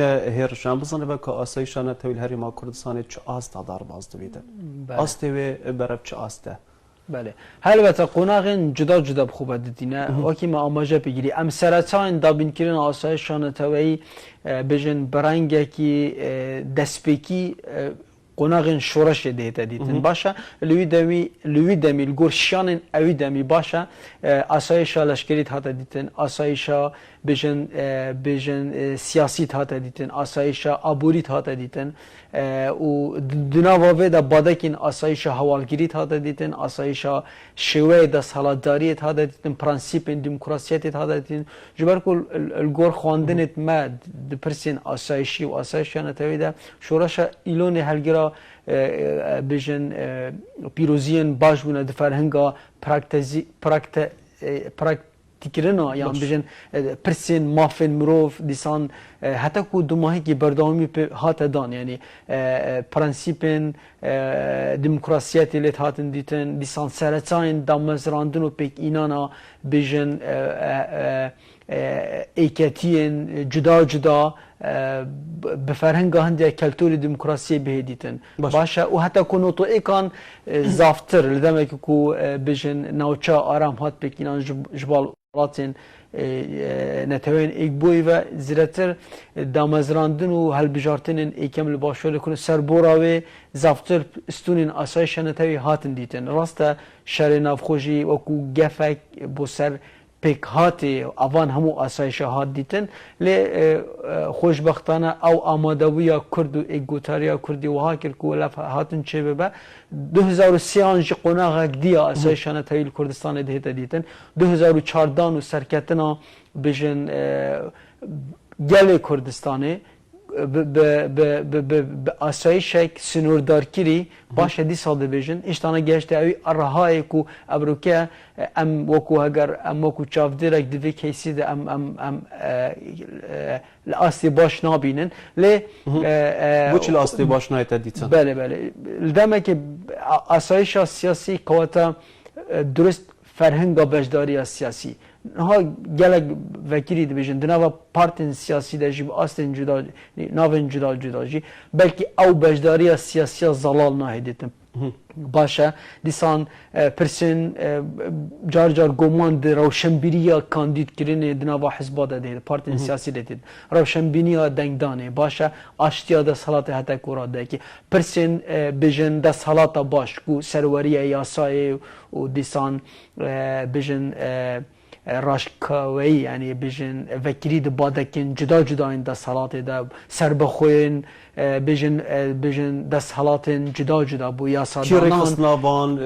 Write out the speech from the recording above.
هر شام بزنه و که آسایشانه تویل هری ما کردستان چه آستا دار باز دویده آسته و براب چه آسته بله البته قوناغین جدا جدا خوبه دیدینه وکی ما آماجه بگیری ام سرطان دابین کردن آسایشانه توی بجن برنگه کی دسپیکی قوناغین شورش دیده دیدن باشه لوی دمی الگورشیان اوی دمی باشه آسایشا لشکریت هات دیدن آسایشا بجن سیاسی هات دیدن آسایشا آبوریت هات دیدن و دنیاوی دا بادکین آسایشا حوالگیریت هات دیدن آسایشا شوی دا سالاداریت هات دیدن پرانسیپ دموکراسیت هات دیدن جبر کل الگور خواندنت ما دپرسین آسایشی و آسایشان تویده شورش ایلون هلگرا بجن پیروزیان باش بونه دفرهنگا تکرنا یعنی بجن پرسین مافن مروف دیسان حتی کو دو ماهی که بردامی به هات دان یعنی پرنسیپن دموکراسیت لیت هاتن دیتن دیسان سرطان دامزراندن و پیک اینانا بجن ایکتین جدا جدا به فرهنگ هندی کلتوری دموکراسی بهدیتن باشه و حتی کو نوتو ایکان زافتر لدمه که کو بجن نوچا آرام هات بکینان جبال راتن نتوین ایک بوی و زیرتر دامزراندن و هلبجارتن ایکم لباشور کنه سربوراوی زافتر استونین آسایش نتوی هاتن دیتن راسته شر نافخوشی و کو گفک بسر پیک هاتی آوان همو آسایش هات دیتن لی خوشبختانه او آمادویا کرد و ایگوتاریا کردی و ها کرد که لف هاتن چه ببه 2003 قناغ دیا آسایشانه تایل کردستان دهیتا دیتن 2014 و سرکتنا بجن گل کردستانه به آسایشک سنوردار کری باشه دی سال بجن اشتانه گشته اوی ارهایی کو ابروکه ام وکو هگر ام وکو چافدرک دوی کیسی ده ام لاستی باش نابینن لی بوچ لاستی باش نایت دیتن بله لدمه که آسایش سیاسی کواتا درست فرهنگ بجداری سیاسی ها گلگ وکیلی دیجن دنوا پارتین سیاسی داشی آستین جدا ناون جدا جی بلکه او بجداری سیاسی زلال نهیدتم باشه دیسان پرسن جار گمان در روشنبیریا کاندید کردن دنوا حزب داده پارتین سیاسی داده روشنبیریا دنگدانه باشه آشتیا د صلات حتی کوراده که پرسن بجن د صلات باش کو سروری یاسای و دیسان بجن راشکاوی یعنی بجن وکیلی د بادکن جدا این د صلات دا سربخوین بجن د صلات جدا بو یاسادانان